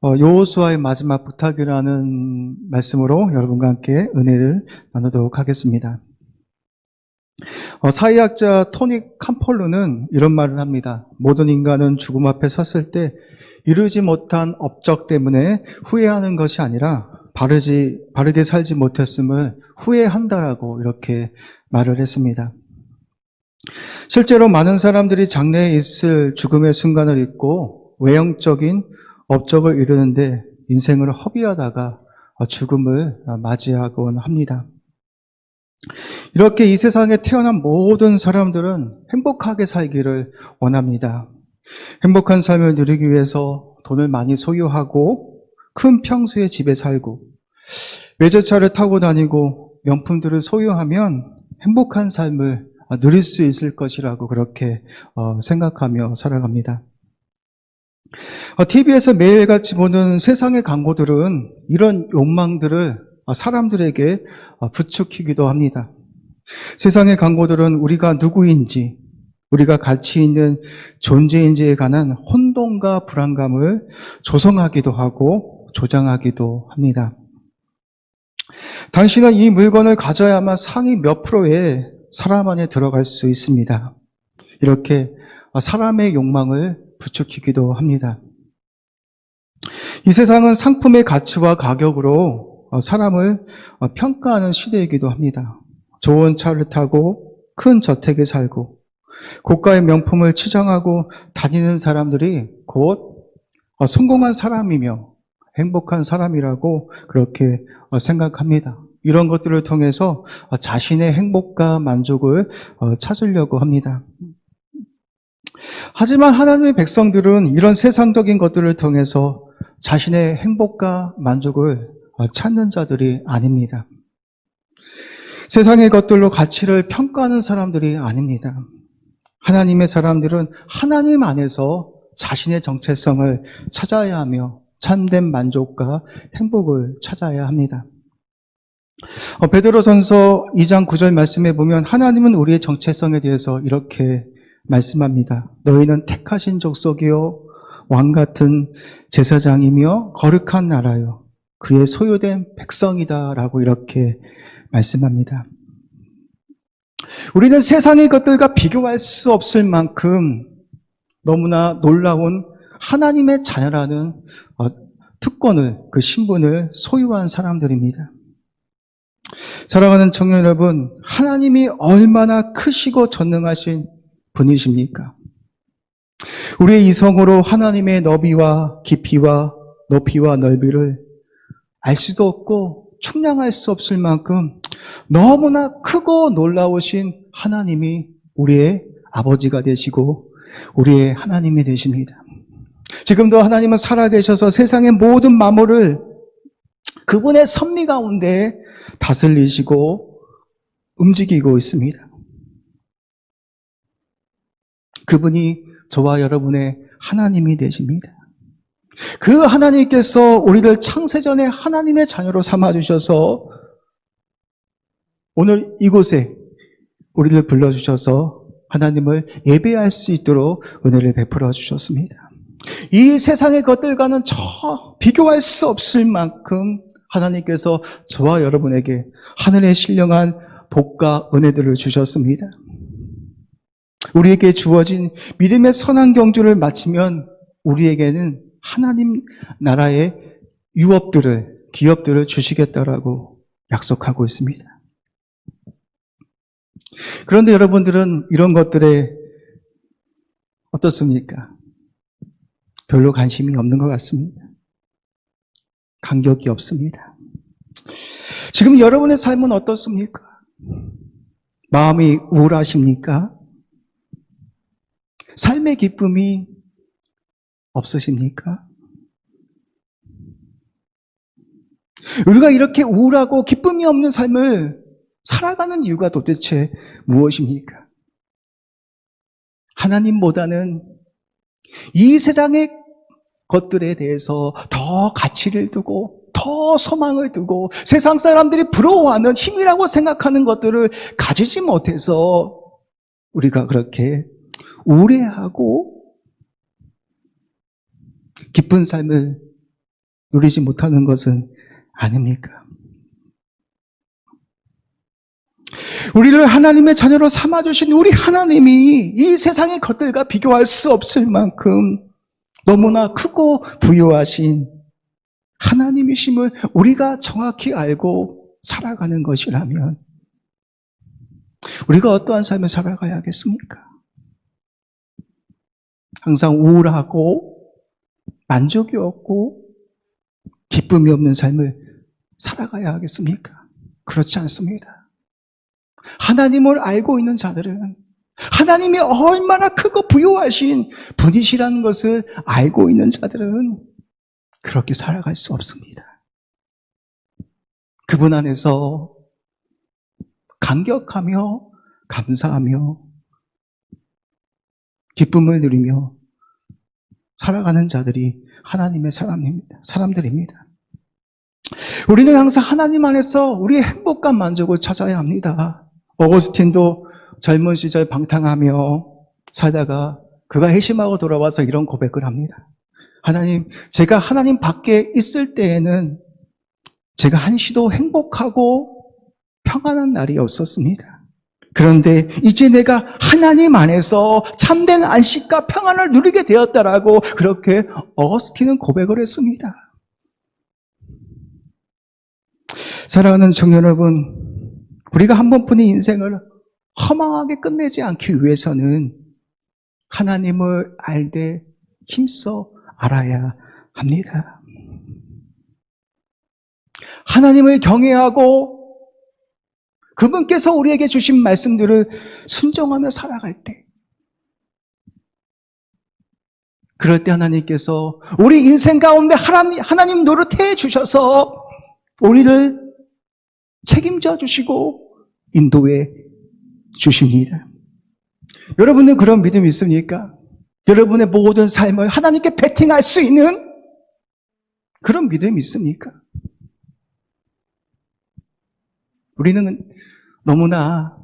여호수아의 마지막 부탁이라는 말씀으로 여러분과 함께 은혜를 나누도록 하겠습니다. 사회학자 토니 캄펄루는 이런 말을 합니다. 모든 인간은 죽음 앞에 섰을 때 이루지 못한 업적 때문에 후회하는 것이 아니라 바르게 살지 못했음을 후회한다라고 이렇게 말을 했습니다. 실제로 많은 사람들이 장래에 있을 죽음의 순간을 잊고 외형적인 업적을 이루는데 인생을 허비하다가 죽음을 맞이하곤 합니다. 이렇게 이 세상에 태어난 모든 사람들은 행복하게 살기를 원합니다. 행복한 삶을 누리기 위해서 돈을 많이 소유하고 큰 평수의 집에 살고 외제차를 타고 다니고 명품들을 소유하면 행복한 삶을 누릴 수 있을 것이라고 그렇게 생각하며 살아갑니다. TV에서 매일같이 보는 세상의 광고들은 이런 욕망들을 사람들에게 부추기기도 합니다. 세상의 광고들은 우리가 누구인지, 우리가 가치 있는 존재인지에 관한 혼돈과 불안감을 조성하기도 하고 조장하기도 합니다. 당신은 이 물건을 가져야만 상위 몇 프로의 사람 안에 들어갈 수 있습니다. 이렇게 사람의 욕망을 부추기기도 합니다. 이 세상은 상품의 가치와 가격으로 사람을 평가하는 시대이기도 합니다. 좋은 차를 타고 큰 저택에 살고 고가의 명품을 치장하고 다니는 사람들이 곧 성공한 사람이며 행복한 사람이라고 그렇게 생각합니다. 이런 것들을 통해서 자신의 행복과 만족을 찾으려고 합니다. 하지만 하나님의 백성들은 이런 세상적인 것들을 통해서 자신의 행복과 만족을 찾는 자들이 아닙니다. 세상의 것들로 가치를 평가하는 사람들이 아닙니다. 하나님의 사람들은 하나님 안에서 자신의 정체성을 찾아야 하며 참된 만족과 행복을 찾아야 합니다. 베드로전서 2장 9절 말씀에 보면 하나님은 우리의 정체성에 대해서 이렇게 말씀합니다. 너희는 택하신 족속이요 왕같은 제사장이며 거룩한 나라요 그의 소유된 백성이다라고 이렇게 말씀합니다. 우리는 세상의 것들과 비교할 수 없을 만큼 너무나 놀라운 하나님의 자녀라는 특권을, 그 신분을 소유한 사람들입니다. 사랑하는 청년 여러분, 하나님이 얼마나 크시고 전능하신 분이십니까? 우리의 이성으로 하나님의 너비와 깊이와 높이와 넓이를 알 수도 없고 측량할 수 없을 만큼 너무나 크고 놀라우신 하나님이 우리의 아버지가 되시고 우리의 하나님이 되십니다. 지금도 하나님은 살아계셔서 세상의 모든 만물을 그분의 섭리 가운데 다스리시고 움직이고 있습니다. 그분이 저와 여러분의 하나님이 되십니다. 그 하나님께서 우리를 창세전에 하나님의 자녀로 삼아주셔서 오늘 이곳에 우리를 불러주셔서 하나님을 예배할 수 있도록 은혜를 베풀어 주셨습니다. 이 세상의 것들과는 비교할 수 없을 만큼 하나님께서 저와 여러분에게 하늘의 신령한 복과 은혜들을 주셨습니다. 우리에게 주어진 믿음의 선한 경주를 마치면 우리에게는 하나님 나라의 기업들을 주시겠다라고 약속하고 있습니다. 그런데 여러분들은 이런 것들에 어떻습니까? 별로 관심이 없는 것 같습니다. 감격이 없습니다. 지금 여러분의 삶은 어떻습니까? 마음이 우울하십니까? 삶의 기쁨이 없으십니까? 우리가 이렇게 우울하고 기쁨이 없는 삶을 살아가는 이유가 도대체 무엇입니까? 하나님보다는 이 세상의 것들에 대해서 더 가치를 두고 더 소망을 두고 세상 사람들이 부러워하는 힘이라고 생각하는 것들을 가지지 못해서 우리가 그렇게 우울해하고 기쁜 삶을 누리지 못하는 것은 아닙니까? 우리를 하나님의 자녀로 삼아주신 우리 하나님이 이 세상의 것들과 비교할 수 없을 만큼 너무나 크고 부유하신 하나님이심을 우리가 정확히 알고 살아가는 것이라면 우리가 어떠한 삶을 살아가야겠습니까? 항상 우울하고 만족이 없고 기쁨이 없는 삶을 살아가야 하겠습니까? 그렇지 않습니다. 하나님을 알고 있는 자들은 하나님이 얼마나 크고 부유하신 분이시라는 것을 알고 있는 자들은 그렇게 살아갈 수 없습니다. 그분 안에서 감격하며 감사하며 기쁨을 누리며 살아가는 자들이 하나님의 사람들입니다. 우리는 항상 하나님 안에서 우리의 행복과 만족을 찾아야 합니다. 어거스틴도 젊은 시절 방탕하며 살다가 그가 회심하고 돌아와서 이런 고백을 합니다. 하나님, 제가 하나님 밖에 있을 때에는 제가 한시도 행복하고 평안한 날이 없었습니다. 그런데 이제 내가 하나님 안에서 참된 안식과 평안을 누리게 되었다라고 그렇게 어거스틴은 고백을 했습니다. 사랑하는 청년 여러분, 우리가 한 번뿐인 인생을 허망하게 끝내지 않기 위해서는 하나님을 알되 힘써 알아야 합니다. 하나님을 경외하고 그분께서 우리에게 주신 말씀들을 순종하며 살아갈 때, 그럴 때 하나님께서 우리 인생 가운데 하나님 노릇해 주셔서 우리를 책임져 주시고 인도해 주십니다. 여러분은 그런 믿음이 있습니까? 여러분의 모든 삶을 하나님께 베팅할 수 있는 그런 믿음이 있습니까? 우리는 너무나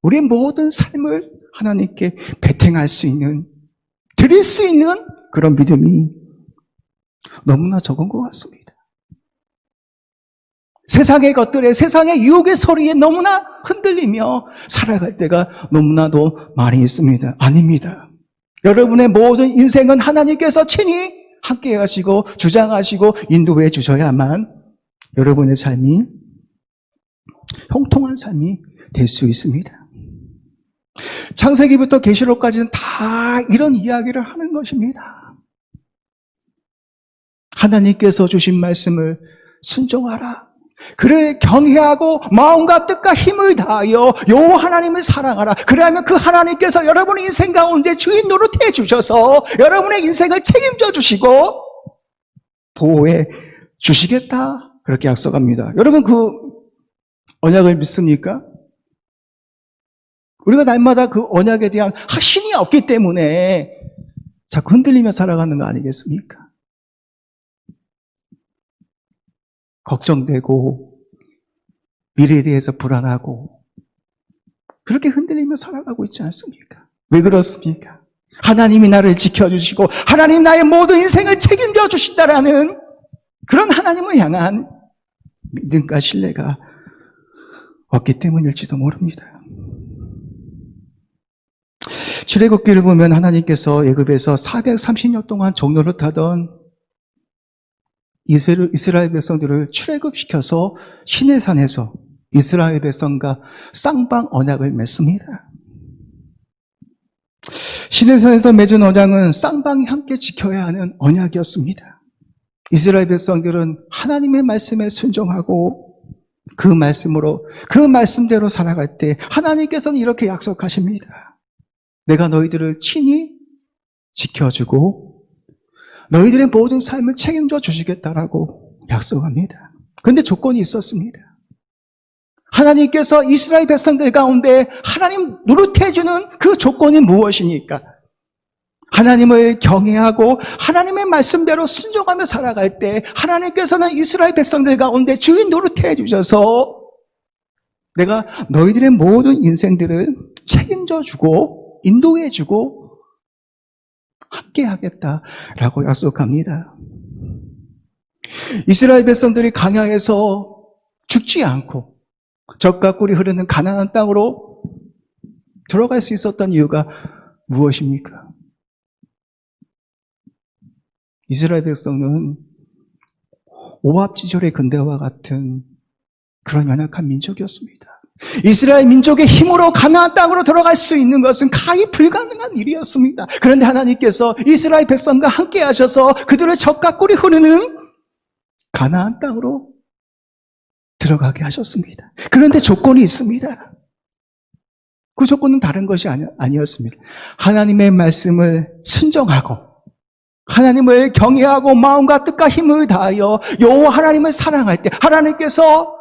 우리의 모든 삶을 하나님께 베팅할 수 있는, 드릴 수 있는 그런 믿음이 너무나 적은 것 같습니다. 세상의 것들에, 세상의 유혹의 소리에 너무나 흔들리며 살아갈 때가 너무나도 많이 있습니다. 아닙니다. 여러분의 모든 인생은 하나님께서 친히 함께 하시고 주장하시고 인도해 주셔야만 여러분의 삶이 형통한 삶이 될 수 있습니다. 창세기부터 계시록까지는 다 이런 이야기를 하는 것입니다. 하나님께서 주신 말씀을 순종하라. 그를 경외하고 마음과 뜻과 힘을 다하여 여호와 하나님을 사랑하라. 그래야만 그 하나님께서 여러분의 인생 가운데 주인 노릇해 주셔서 여러분의 인생을 책임져 주시고 보호해 주시겠다. 그렇게 약속합니다. 여러분 그 언약을 믿습니까? 우리가 날마다 그 언약에 대한 확신이 없기 때문에 자꾸 흔들리며 살아가는 거 아니겠습니까? 걱정되고 미래에 대해서 불안하고 그렇게 흔들리며 살아가고 있지 않습니까? 왜 그렇습니까? 하나님이 나를 지켜주시고 하나님 나의 모든 인생을 책임져 주신다라는 그런 하나님을 향한 믿음과 신뢰가 없기 때문일지도 모릅니다. 출애굽기를 보면 하나님께서 애굽에서 430년 동안 종노릇 하던 이스라엘 백성들을 출애굽시켜서 시내산에서 이스라엘 백성과 쌍방 언약을 맺습니다. 시내산에서 맺은 언약은 쌍방이 함께 지켜야 하는 언약이었습니다. 이스라엘 백성들은 하나님의 말씀에 순종하고 그 말씀대로 살아갈 때 하나님께서는 이렇게 약속하십니다. 내가 너희들을 친히 지켜주고 너희들의 모든 삶을 책임져 주시겠다라고 약속합니다. 그런데 조건이 있었습니다. 하나님께서 이스라엘 백성들 가운데 하나님 노릇해주는 그 조건이 무엇입니까? 하나님을 경외하고 하나님의 말씀대로 순종하며 살아갈 때 하나님께서는 이스라엘 백성들 가운데 주인 노릇해 주셔서 내가 너희들의 모든 인생들을 책임져 주고 인도해 주고 함께 하겠다라고 약속합니다. 이스라엘 백성들이 광야에서 죽지 않고 젖과 꿀이 흐르는 가나안 땅으로 들어갈 수 있었던 이유가 무엇입니까? 이스라엘 백성은 오합지졸의 근대와 같은 그런 연약한 민족이었습니다. 이스라엘 민족의 힘으로 가나안 땅으로 들어갈 수 있는 것은 가히 불가능한 일이었습니다. 그런데 하나님께서 이스라엘 백성과 함께 하셔서 그들의 젖과 꿀이 흐르는 가나안 땅으로 들어가게 하셨습니다. 그런데 조건이 있습니다. 그 조건은 다른 것이 아니었습니다. 하나님의 말씀을 순종하고 하나님을 경외하고 마음과 뜻과 힘을 다하여 여호와 하나님을 사랑할 때, 하나님께서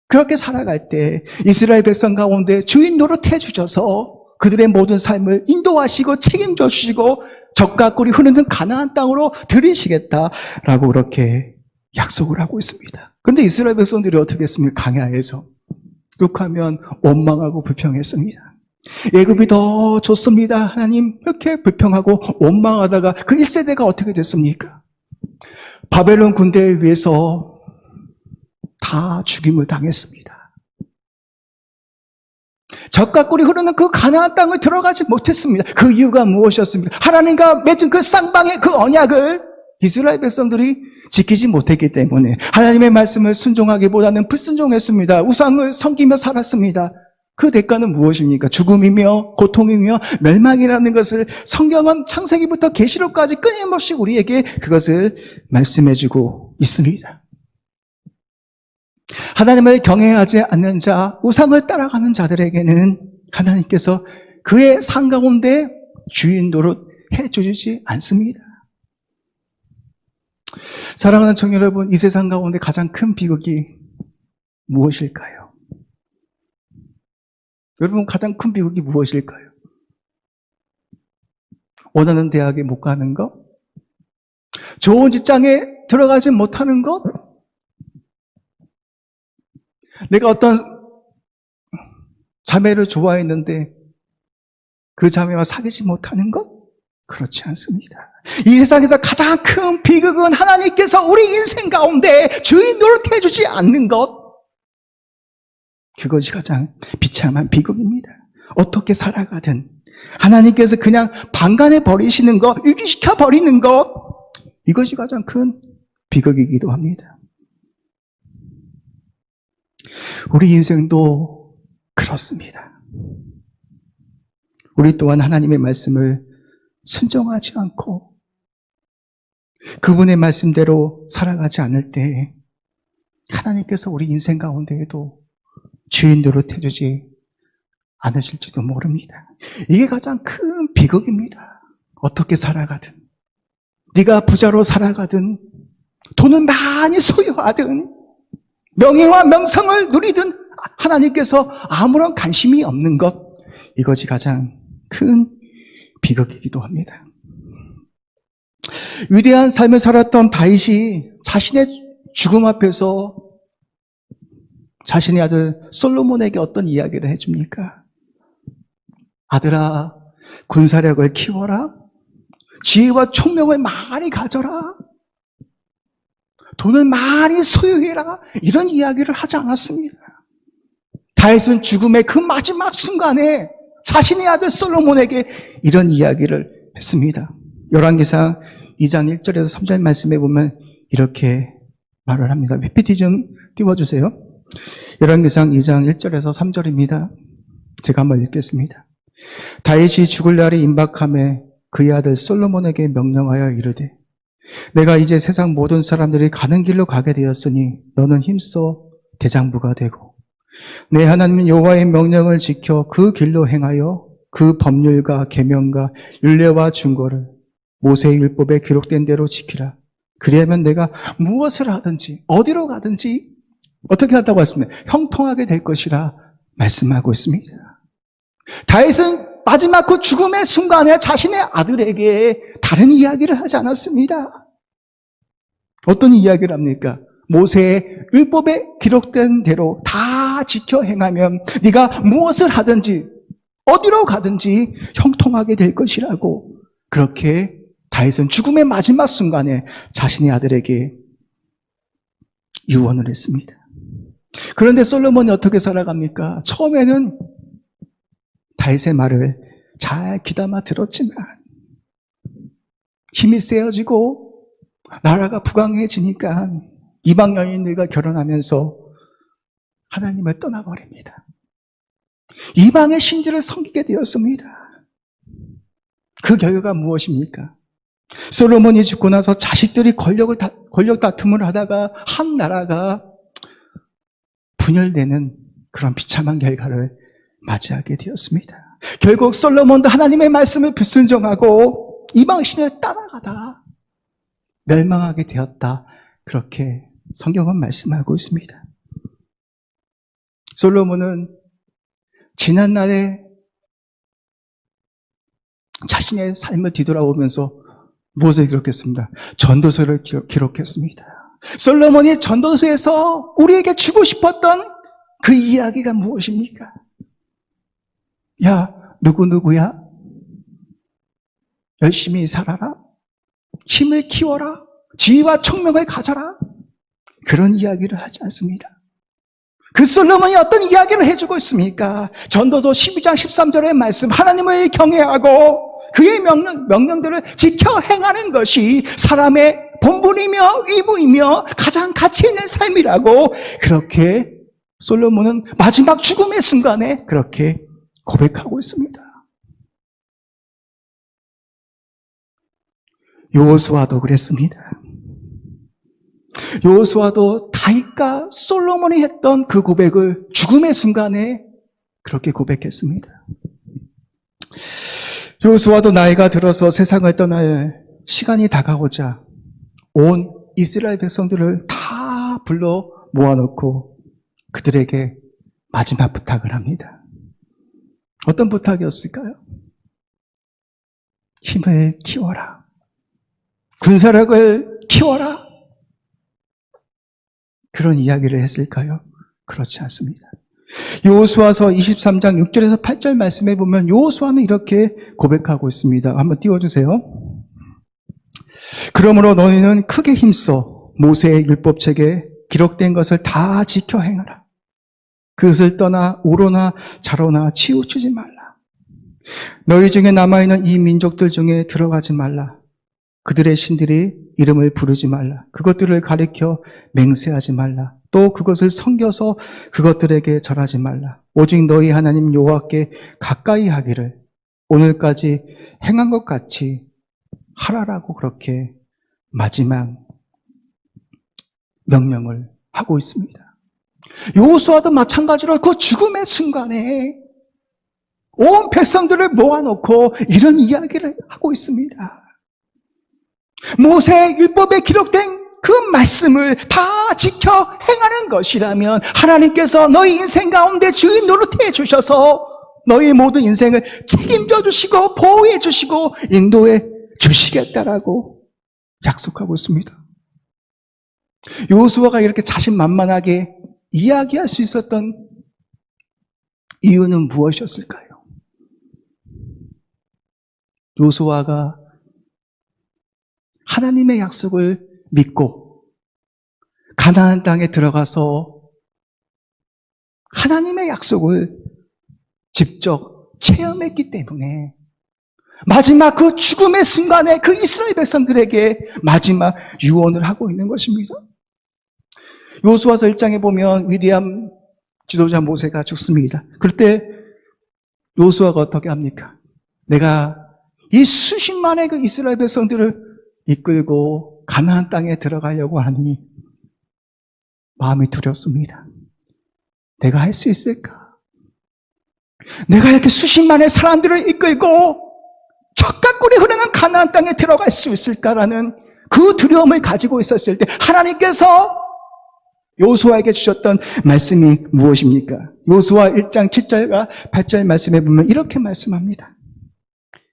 그렇게 살아갈 때 이스라엘 백성 가운데 주인 노릇해 주셔서 그들의 모든 삶을 인도하시고 책임져 주시고 젖과 꿀이 흐르는 가나안 땅으로 들이시겠다라고 그렇게 약속을 하고 있습니다. 그런데 이스라엘 백성들이 어떻게 했습니까? 광야에서 뚝하면 원망하고 불평했습니다. 애굽이 더 좋습니다. 하나님, 이렇게 불평하고 원망하다가 그 1세대가 어떻게 됐습니까? 바벨론 군대에 의해서 다 죽임을 당했습니다. 젖과 꿀이 흐르는 그 가나안 땅을 들어가지 못했습니다. 그 이유가 무엇이었습니까? 하나님과 맺은 그 쌍방의 그 언약을 이스라엘 백성들이 지키지 못했기 때문에 하나님의 말씀을 순종하기보다는 불순종했습니다. 우상을 섬기며 살았습니다. 그 대가는 무엇입니까? 죽음이며 고통이며 멸망이라는 것을 성경은 창세기부터 계시록까지 끊임없이 우리에게 그것을 말씀해주고 있습니다. 하나님을 경외하지 않는 자, 우상을 따라가는 자들에게는 하나님께서 그의 상 가운데 주인 노릇 해주지 않습니다. 사랑하는 청년 여러분, 이 세상 가운데 가장 큰 비극이 무엇일까요? 여러분, 가장 큰 비극이 무엇일까요? 원하는 대학에 못 가는 것? 좋은 직장에 들어가지 못하는 것? 내가 어떤 자매를 좋아했는데 그 자매와 사귀지 못하는 것? 그렇지 않습니다. 이 세상에서 가장 큰 비극은 하나님께서 우리 인생 가운데 주인 노릇해 주지 않는 것. 그것이 가장 비참한 비극입니다. 어떻게 살아가든 하나님께서 그냥 방관해 버리시는 것, 유기시켜 버리는 것, 이것이 가장 큰 비극이기도 합니다. 우리 인생도 그렇습니다. 우리 또한 하나님의 말씀을 순종하지 않고 그분의 말씀대로 살아가지 않을 때 하나님께서 우리 인생 가운데에도 주인 노릇해 주지 않으실지도 모릅니다. 이게 가장 큰 비극입니다. 어떻게 살아가든, 네가 부자로 살아가든, 돈을 많이 소유하든, 명예와 명성을 누리든 하나님께서 아무런 관심이 없는 것, 이것이 가장 큰 비극이기도 합니다. 위대한 삶을 살았던 다윗이 자신의 죽음 앞에서 자신의 아들 솔로몬에게 어떤 이야기를 해줍니까? 아들아, 군사력을 키워라. 지혜와 총명을 많이 가져라. 돈을 많이 소유해라. 이런 이야기를 하지 않았습니다. 다윗은 죽음의 그 마지막 순간에 자신의 아들 솔로몬에게 이런 이야기를 했습니다. 열왕기상 2장 1절에서 3절 말씀에 보면 이렇게 말을 합니다. PPT 좀 띄워주세요. 열왕기상 2장 1절에서 3절입니다. 제가 한번 읽겠습니다. 다윗이 죽을 날이 임박함에 그의 아들 솔로몬에게 명령하여 이르되 내가 이제 세상 모든 사람들이 가는 길로 가게 되었으니 너는 힘써 대장부가 되고 내 하나님 여호와의 명령을 지켜 그 길로 행하여 그 법률과 계명과 율례와 준거를 모세의 율법에 기록된 대로 지키라. 그리하면 내가 무엇을 하든지 어디로 가든지 어떻게 한다고 했습니다. 형통하게 될 것이라 말씀하고 있습니다. 다윗은 마지막 그 죽음의 순간에 자신의 아들에게 다른 이야기를 하지 않았습니다. 어떤 이야기를 합니까? 모세의 율법에 기록된 대로 다 지켜 행하면 네가 무엇을 하든지 어디로 가든지 형통하게 될 것이라고 그렇게 다윗은 죽음의 마지막 순간에 자신의 아들에게 유언을 했습니다. 그런데 솔로몬이 어떻게 살아갑니까? 처음에는 다윗의 말을 잘 귀담아 들었지만 힘이 세어지고 나라가 부강해지니까 이방 여인들과 결혼하면서 하나님을 떠나버립니다. 이방의 신들을 섬기게 되었습니다. 그 결과가 무엇입니까? 솔로몬이 죽고 나서 자식들이 권력 다툼을 하다가 한 나라가 분열되는 그런 비참한 결과를 맞이하게 되었습니다. 결국 솔로몬도 하나님의 말씀을 불순종하고 이방신을 따라가다 멸망하게 되었다. 그렇게 성경은 말씀하고 있습니다. 솔로몬은 지난날에 자신의 삶을 뒤돌아보면서 무엇을 기록했습니다? 전도서를 기록했습니다. 솔로몬이 전도서에서 우리에게 주고 싶었던 그 이야기가 무엇입니까? 야, 누구야? 열심히 살아라. 힘을 키워라. 지혜와 총명을 가져라. 그런 이야기를 하지 않습니다. 그 솔로몬이 어떤 이야기를 해주고 있습니까? 전도서 12장 13절의 말씀, 하나님을 경외하고 그의 명령들을 지켜 행하는 것이 사람의 본분이며 의무이며 가장 가치 있는 삶이라고 그렇게 솔로몬은 마지막 죽음의 순간에 그렇게 고백하고 있습니다. 여호수아도 그랬습니다. 여호수아도 다윗과 솔로몬이 했던 그 고백을 죽음의 순간에 그렇게 고백했습니다. 여호수아도 나이가 들어서 세상을 떠날 시간이 다가오자 온 이스라엘 백성들을 다 불러 모아놓고 그들에게 마지막 부탁을 합니다. 어떤 부탁이었을까요? 힘을 키워라. 군사력을 키워라. 그런 이야기를 했을까요? 그렇지 않습니다. 여호수아서 23장 6절에서 8절 말씀에 보면 여호수아는 이렇게 고백하고 있습니다. 한번 띄워주세요. 그러므로 너희는 크게 힘써 모세의 율법책에 기록된 것을 다 지켜 행하라. 그것을 떠나 우로나 좌로나 치우치지 말라. 너희 중에 남아있는 이 민족들 중에 들어가지 말라. 그들의 신들이 이름을 부르지 말라. 그것들을 가리켜 맹세하지 말라. 또 그것을 섬겨서 그것들에게 절하지 말라. 오직 너희 하나님 여호와께 가까이 하기를 오늘까지 행한 것 같이 하라라고 그렇게 마지막 명령을 하고 있습니다. 여호수아도 마찬가지로 그 죽음의 순간에 온 백성들을 모아놓고 이런 이야기를 하고 있습니다. 모세의 율법에 기록된 그 말씀을 다 지켜 행하는 것이라면 하나님께서 너희 인생 가운데 주인 노릇해 주셔서 너희 모든 인생을 책임져 주시고 보호해 주시고 인도해 주시겠다라고 약속하고 있습니다. 여호수아가 이렇게 자신만만하게 이야기할 수 있었던 이유는 무엇이었을까요? 여호수아가 하나님의 약속을 믿고 가나안 땅에 들어가서 하나님의 약속을 직접 체험했기 때문에 마지막 그 죽음의 순간에 그 이스라엘 백성들에게 마지막 유언을 하고 있는 것입니다. 여호수아서 1장에 보면 위대한 지도자 모세가 죽습니다. 그럴 때 여호수아가 어떻게 합니까? 내가 이 수십만의 그 이스라엘 백성들을 이끌고 가나안 땅에 들어가려고 하니 마음이 두렵습니다. 내가 할 수 있을까? 내가 이렇게 수십만의 사람들을 이끌고 젖가꿀이 흐르는 가나안 땅에 들어갈 수 있을까라는 그 두려움을 가지고 있었을 때 하나님께서 여호수아에게 주셨던 말씀이 무엇입니까? 여호수아 1장 7절과 8절 말씀에 보면 이렇게 말씀합니다.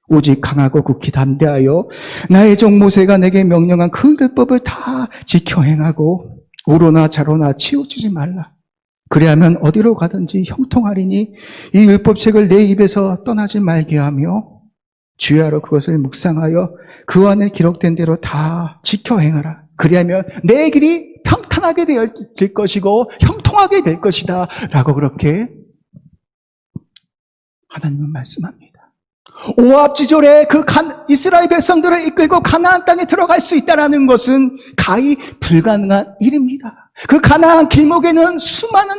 오직 강하고 굳게 담대하여 나의 종 모세가 내게 명령한 그 율법을 다 지켜 행하고 우로나 좌로나 치우치지 말라. 그리하면 어디로 가든지 형통하리니 이 율법책을 내 입에서 떠나지 말게 하며 주야로 그것을 묵상하여 그 안에 기록된 대로 다 지켜 행하라. 그리하면 내 길이 평탄하리라. 나타나게 될 것이고 형통하게 될 것이다 라고 그렇게 하나님은 말씀합니다. 오합지졸에 이스라엘 백성들을 이끌고 가나안 땅에 들어갈 수 있다는 것은 가히 불가능한 일입니다. 그 가나안 길목에는 수많은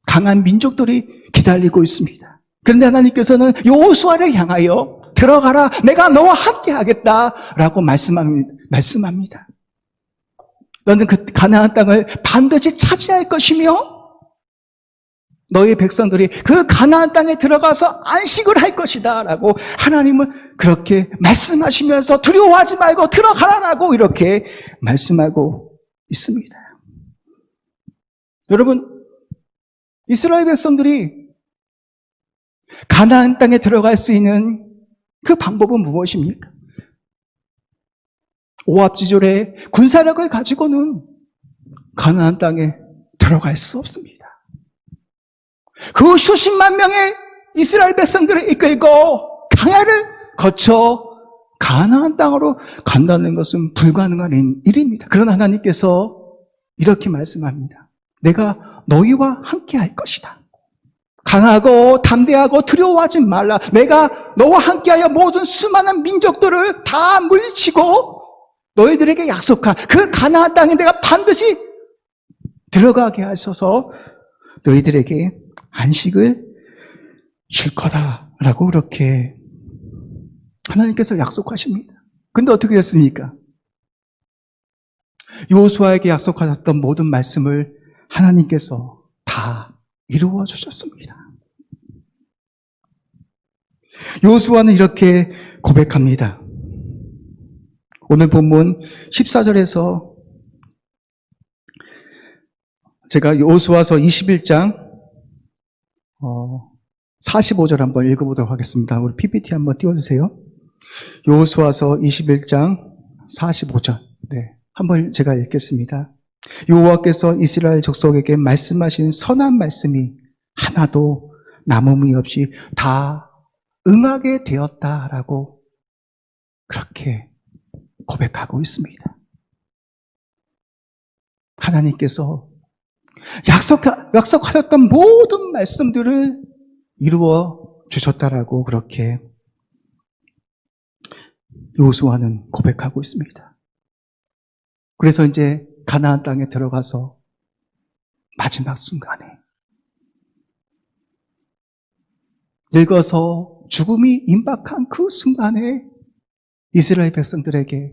강한 민족들이 기다리고 있습니다. 그런데 하나님께서는 여호수아를 향하여 들어가라, 내가 너와 함께 하겠다라고 말씀합니다. 너는 그 가나안 땅을 반드시 차지할 것이며 너희 백성들이 그 가나안 땅에 들어가서 안식을 할 것이다 라고 하나님은 그렇게 말씀하시면서 두려워하지 말고 들어가라라고 이렇게 말씀하고 있습니다. 여러분, 이스라엘 백성들이 가나안 땅에 들어갈 수 있는 그 방법은 무엇입니까? 오합지졸의 군사력을 가지고는 가나안 땅에 들어갈 수 없습니다. 그 수십만 명의 이스라엘 백성들을 이끌고 강야를 거쳐 가나안 땅으로 간다는 것은 불가능한 일입니다. 그러나 하나님께서 이렇게 말씀합니다. 내가 너희와 함께 할 것이다. 강하고 담대하고 두려워하지 말라. 내가 너와 함께하여 모든 수많은 민족들을 다 물리치고 너희들에게 약속한 그 가나안 땅에 내가 반드시 들어가게 하셔서 너희들에게 안식을 줄 거다라고 그렇게 하나님께서 약속하십니다. 근데 어떻게 됐습니까? 여호수아에게 약속하셨던 모든 말씀을 하나님께서 다 이루어 주셨습니다. 여호수아는 이렇게 고백합니다. 오늘 본문 14절에서 제가 여호수아서 21장 45절 한번 읽어보도록 하겠습니다. 우리 PPT 한번 띄워주세요. 여호수아서 21장 45절. 네, 한번 제가 읽겠습니다. 여호와께서 이스라엘 족속에게 말씀하신 선한 말씀이 하나도 남음이 없이 다 응하게 되었다라고 그렇게 고백하고 있습니다. 하나님께서 약속하셨던 모든 말씀들을 이루어 주셨다라고 그렇게 여호수아는 고백하고 있습니다. 그래서 이제 가나안 땅에 들어가서 마지막 순간에 늙어서 죽음이 임박한 그 순간에 이스라엘 백성들에게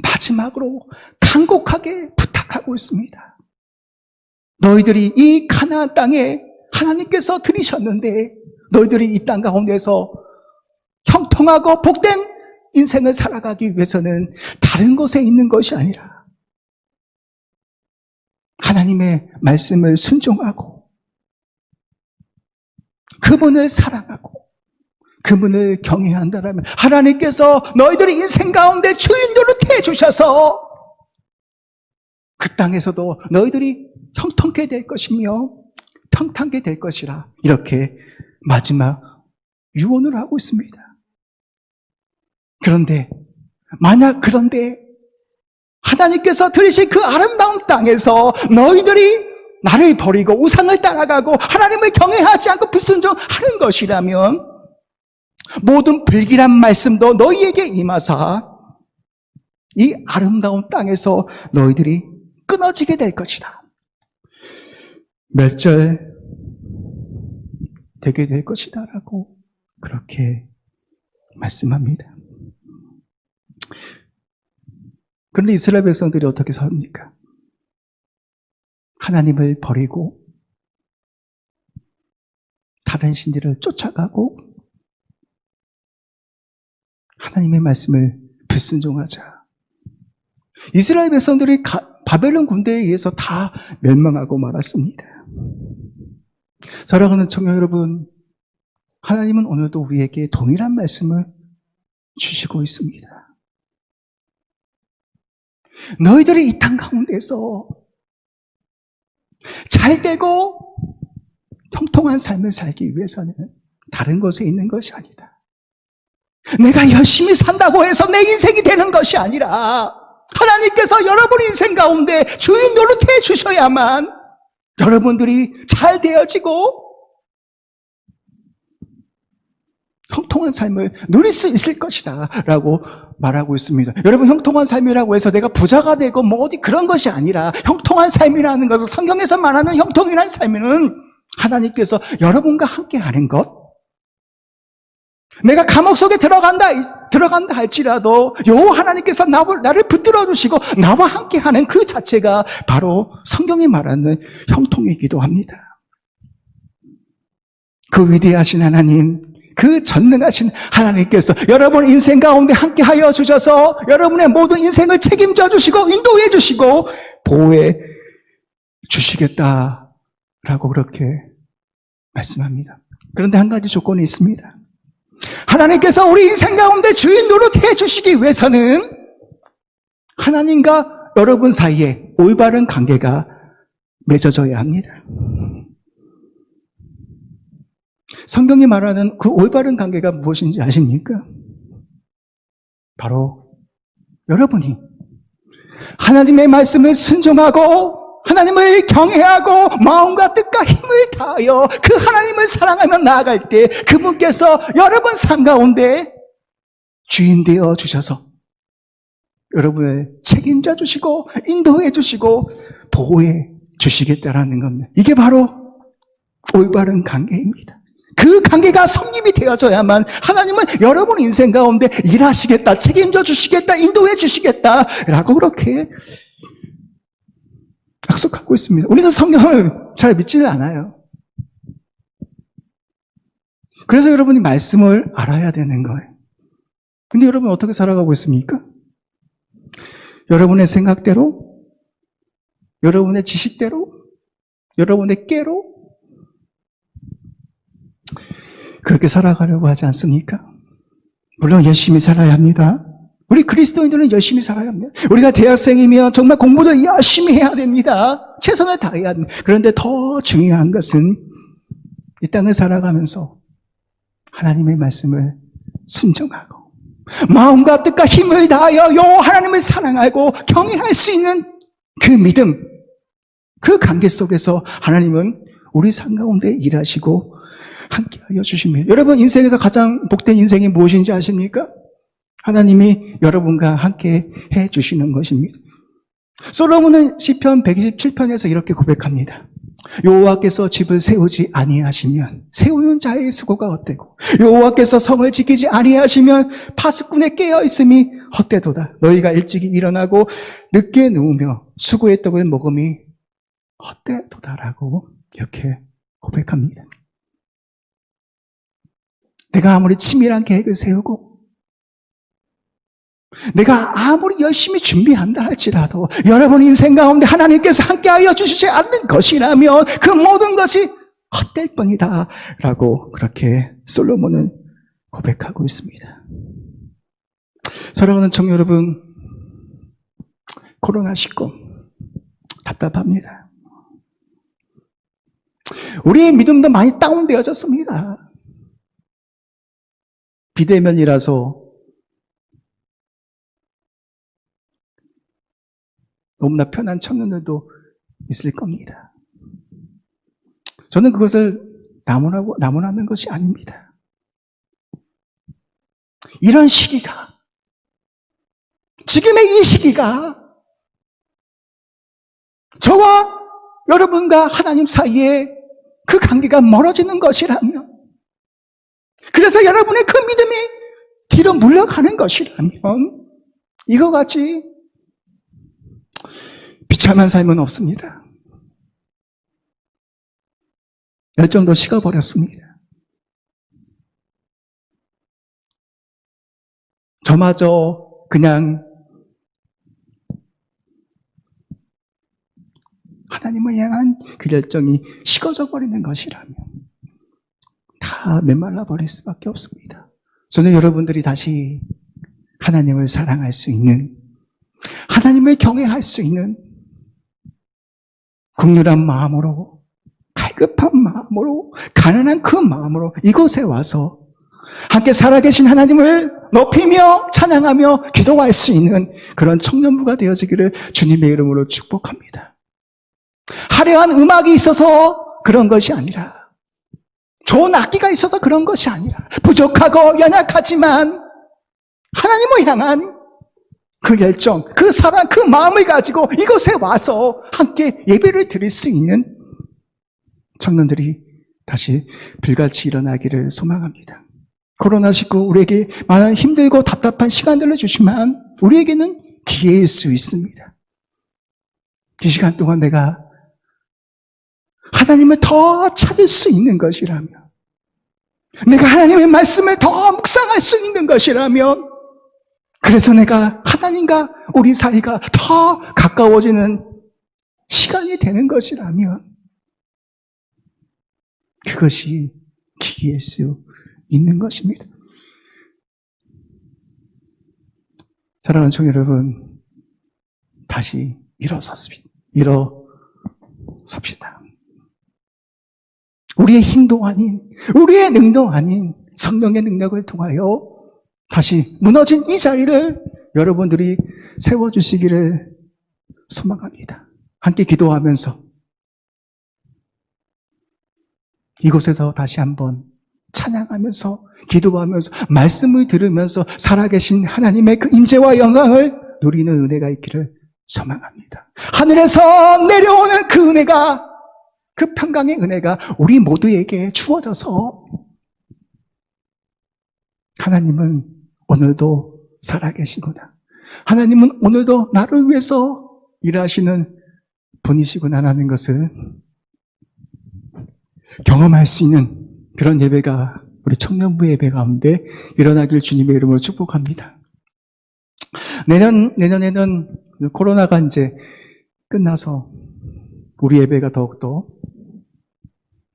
마지막으로 간곡하게 부탁하고 있습니다. 너희들이 이 가나안 땅에 하나님께서 들이셨는데 너희들이 이 땅 가운데서 형통하고 복된 인생을 살아가기 위해서는 다른 곳에 있는 것이 아니라 하나님의 말씀을 순종하고 그분을 사랑하고 그분을 경외한다라면 하나님께서 너희들이 인생 가운데 주인 노릇해 주셔서 그 땅에서도 너희들이 형통케 될 것이며 평탄게 될 것이라 이렇게 마지막 유언을 하고 있습니다. 그런데 하나님께서 들이신 그 아름다운 땅에서 너희들이 나를 버리고 우상을 따라가고 하나님을 경외하지 않고 불순종하는 것이라면 모든 불길한 말씀도 너희에게 임하사 이 아름다운 땅에서 너희들이 끊어지게 될 것이다. 멸절 되게 될 것이다 라고 그렇게 말씀합니다. 그런데 이스라엘 백성들이 어떻게 삽니까? 하나님을 버리고 다른 신들을 쫓아가고 하나님의 말씀을 불순종하자. 이스라엘 백성들이 바벨론 군대에 의해서 다 멸망하고 말았습니다. 사랑하는 청년 여러분, 하나님은 오늘도 우리에게 동일한 말씀을 주시고 있습니다. 너희들이 이 땅 가운데서 잘되고 통통한 삶을 살기 위해서는 다른 곳에 있는 것이 아니다. 내가 열심히 산다고 해서 내 인생이 되는 것이 아니라 하나님께서 여러분 인생 가운데 주인 노릇해 주셔야만 여러분들이 잘 되어지고 형통한 삶을 누릴 수 있을 것이다 라고 말하고 있습니다. 여러분, 형통한 삶이라고 해서 내가 부자가 되고 뭐 어디 그런 것이 아니라, 형통한 삶이라는 것은, 성경에서 말하는 형통이라는 삶은 하나님께서 여러분과 함께 하는 것, 내가 감옥 속에 들어간다 할지라도 하나님께서 나를 붙들어 주시고 나와 함께 하는 그 자체가 바로 성경이 말하는 형통이기도 합니다. 그 위대하신 하나님, 그 전능하신 하나님께서 여러분 인생 가운데 함께하여 주셔서 여러분의 모든 인생을 책임져 주시고 인도해 주시고 보호해 주시겠다라고 그렇게 말씀합니다. 그런데 한 가지 조건이 있습니다. 하나님께서 우리 인생 가운데 주인 노릇해 주시기 위해서는 하나님과 여러분 사이에 올바른 관계가 맺어져야 합니다. 성경이 말하는 그 올바른 관계가 무엇인지 아십니까? 바로 여러분이 하나님의 말씀을 순종하고 하나님을 경외하고 마음과 뜻과 힘을 다하여 그 하나님을 사랑하며 나아갈 때 그분께서 여러분 삶 가운데 주인 되어 주셔서 여러분을 책임져 주시고 인도해 주시고 보호해 주시겠다라는 겁니다. 이게 바로 올바른 관계입니다. 그 관계가 성립이 되어져야만 하나님은 여러분 인생 가운데 일하시겠다, 책임져 주시겠다, 인도해 주시겠다라고 그렇게 약속하고 있습니다. 우리는 성경을 잘 믿지는 않아요. 그래서 여러분이 말씀을 알아야 되는 거예요. 근데 여러분 어떻게 살아가고 있습니까? 여러분의 생각대로, 여러분의 지식대로, 여러분의 깨로 그렇게 살아가려고 하지 않습니까? 물론 열심히 살아야 합니다. 우리 그리스도인들은 열심히 살아야 합니다. 우리가 대학생이면 정말 공부도 열심히 해야 됩니다. 최선을 다해야 합니다. 그런데 더 중요한 것은 이 땅을 살아가면서 하나님의 말씀을 순종하고 마음과 뜻과 힘을 다하여 여호와 하나님을 사랑하고 경외할 수 있는 그 믿음, 그 관계 속에서 하나님은 우리 삶 가운데 일하시고 함께하여 주십니다. 여러분 인생에서 가장 복된 인생이 무엇인지 아십니까? 하나님이 여러분과 함께 해 주시는 것입니다. 솔로몬은 시편 127편에서 이렇게 고백합니다. 여호와께서 집을 세우지 아니하시면 세우는 자의 수고가 헛되고 여호와께서 성을 지키지 아니하시면 파수꾼의 깨어 있음이 헛되도다. 너희가 일찍이 일어나고 늦게 누우며 수고의 떡을 먹음이 헛되도다라고 이렇게 고백합니다. 내가 아무리 치밀한 계획을 세우고 내가 아무리 열심히 준비한다 할지라도 여러분 인생 가운데 하나님께서 함께하여 주시지 않는 것이라면 그 모든 것이 헛될 뿐이다 라고 그렇게 솔로몬은 고백하고 있습니다. 사랑하는 청년 여러분, 코로나19 답답합니다. 우리의 믿음도 많이 다운되어졌습니다. 비대면이라서 너무나 편한 청년들도 있을 겁니다. 저는 그것을 나무라는 것이 아닙니다. 이런 시기가, 지금의 이 시기가 저와 여러분과 하나님 사이에 그 관계가 멀어지는 것이라면, 그래서 여러분의 그 믿음이 뒤로 물러가는 것이라면 이거 같이 비참한 삶은 없습니다. 열정도 식어버렸습니다. 저마저 그냥 하나님을 향한 그 열정이 식어져 버리는 것이라면 다 메말라 버릴 수밖에 없습니다. 저는 여러분들이 다시 하나님을 사랑할 수 있는, 하나님을 경외할 수 있는 긍휼한 마음으로, 갈급한 마음으로, 가난한 그 마음으로 이곳에 와서 함께 살아계신 하나님을 높이며 찬양하며 기도할 수 있는 그런 청년부가 되어지기를 주님의 이름으로 축복합니다. 화려한 음악이 있어서 그런 것이 아니라, 좋은 악기가 있어서 그런 것이 아니라, 부족하고 연약하지만 하나님을 향한 그 열정, 그 사랑, 그 마음을 가지고 이곳에 와서 함께 예배를 드릴 수 있는 청년들이 다시 불같이 일어나기를 소망합니다. 코로나19 우리에게 많은 힘들고 답답한 시간들을 주지만 우리에게는 기회일 수 있습니다. 이 시간 동안 내가 하나님을 더 찾을 수 있는 것이라면, 내가 하나님의 말씀을 더 묵상할 수 있는 것이라면, 그래서 내가 하나님과 우리 사이가 더 가까워지는 시간이 되는 것이라면 그것이 기회일 수 있는 것입니다. 사랑하는 청 여러분, 다시 일어섭시다. 우리의 힘도 아닌, 우리의 능도 아닌 성령의 능력을 통하여 다시 무너진 이 자리를 여러분들이 세워주시기를 소망합니다. 함께 기도하면서 이곳에서 다시 한번 찬양하면서 기도하면서 말씀을 들으면서 살아계신 하나님의 그 임재와 영광을 누리는 은혜가 있기를 소망합니다. 하늘에서 내려오는 그 은혜가, 그 평강의 은혜가 우리 모두에게 주어져서 하나님은 오늘도 살아계시구나, 하나님은 오늘도 나를 위해서 일하시는 분이시구나라는 것을 경험할 수 있는 그런 예배가 우리 청년부 예배 가운데 일어나길 주님의 이름으로 축복합니다. 내년에는 코로나가 이제 끝나서 우리 예배가 더욱더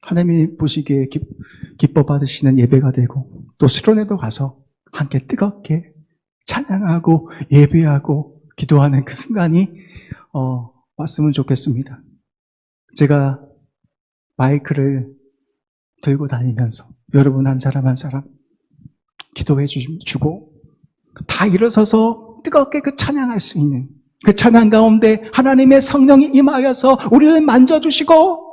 하나님이 보시기에 기뻐 받으시는 예배가 되고, 또 수련회도 가서 함께 뜨겁게 찬양하고 예배하고 기도하는 그 순간이 왔으면 좋겠습니다. 제가 마이크를 들고 다니면서 여러분 한 사람 한 사람 기도해 주고 다 일어서서 뜨겁게 그 찬양할 수 있는, 그 찬양 가운데 하나님의 성령이 임하여서 우리를 만져주시고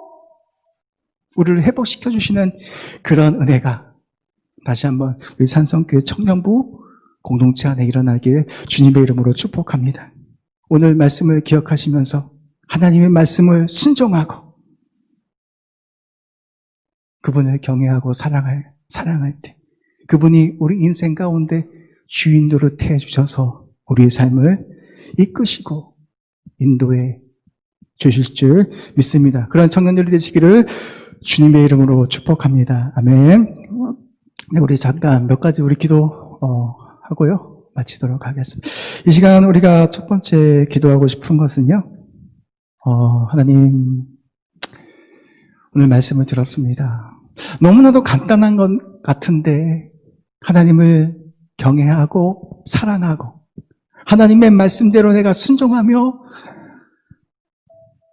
우리를 회복시켜 주시는 그런 은혜가 다시 한번 우리 산성교회 청년부 공동체 안에 일어나길 주님의 이름으로 축복합니다. 오늘 말씀을 기억하시면서 하나님의 말씀을 순종하고 그분을 경외하고 사랑할 때 그분이 우리 인생 가운데 주인 노릇해 주셔서 우리의 삶을 이끄시고 인도해 주실 줄 믿습니다. 그런 청년들이 되시기를 주님의 이름으로 축복합니다. 아멘. 네, 우리 잠깐 몇 가지 우리 기도 하고요 마치도록 하겠습니다. 이 시간 우리가 첫 번째 기도하고 싶은 것은요, 하나님, 오늘 말씀을 들었습니다. 너무나도 간단한 것 같은데 하나님을 경외하고 사랑하고 하나님의 말씀대로 내가 순종하며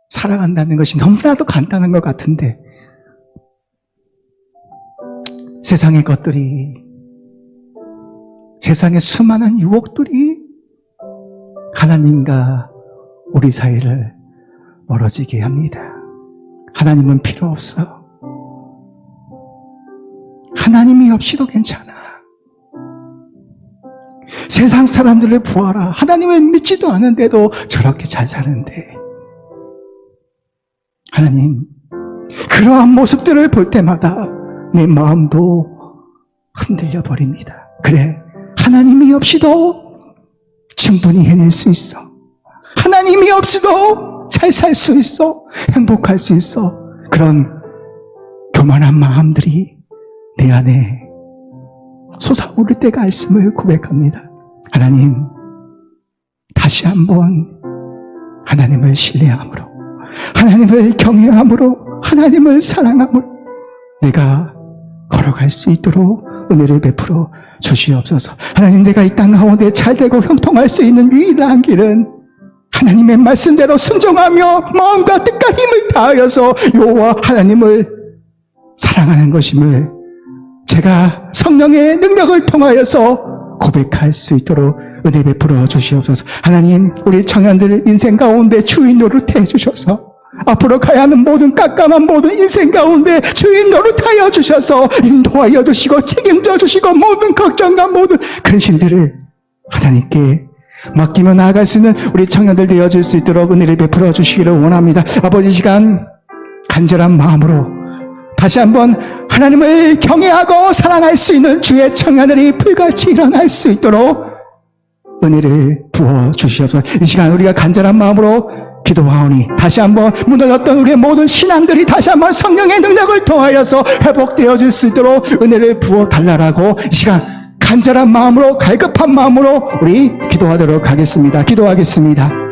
살아간다는 것이 너무나도 간단한 것 같은데 세상의 것들이, 세상의 수많은 유혹들이 하나님과 우리 사이를 멀어지게 합니다. 하나님은 필요 없어. 하나님이 없이도 괜찮아. 세상 사람들을 보아라. 하나님을 믿지도 않은데도 저렇게 잘 사는데. 하나님, 그러한 모습들을 볼 때마다 내 마음도 흔들려 버립니다. 그래, 하나님이 없이도 충분히 해낼 수 있어. 하나님이 없이도 잘 살 수 있어. 행복할 수 있어. 그런 교만한 마음들이 내 안에 솟아오를 때가 있음을 고백합니다. 하나님, 다시 한번 하나님을 신뢰함으로, 하나님을 경외함으로, 하나님을 사랑함으로 내가 걸어갈 수 있도록 은혜를 베풀어 주시옵소서. 하나님, 내가 이 땅 가운데 잘되고 형통할 수 있는 유일한 길은 하나님의 말씀대로 순종하며 마음과 뜻과 힘을 다하여서 여호와 하나님을 사랑하는 것임을 제가 성령의 능력을 통하여서 고백할 수 있도록 은혜 베풀어 주시옵소서. 하나님, 우리 청년들 인생 가운데 주인 노릇해 주셔서 앞으로 가야 하는 모든 깜깜한 모든 인생 가운데 주인 노릇하여 주셔서 인도하여 주시고 책임져 주시고 모든 걱정과 모든 근심들을 하나님께 맡기며 나아갈 수 있는 우리 청년들 되어질 수 있도록 은혜를 베풀어 주시기를 원합니다. 아버지, 시간 간절한 마음으로 다시 한번 하나님을 경외하고 사랑할 수 있는 주의 청년들이 불같이 일어날 수 있도록 은혜를 부어 주시옵소서. 이 시간 우리가 간절한 마음으로 기도하오니 다시 한번 무너졌던 우리의 모든 신앙들이 다시 한번 성령의 능력을 통하여서 회복되어질 수 있도록 은혜를 부어 달라라고 이 시간 간절한 마음으로 갈급한 마음으로 우리 기도하도록 하겠습니다. 기도하겠습니다.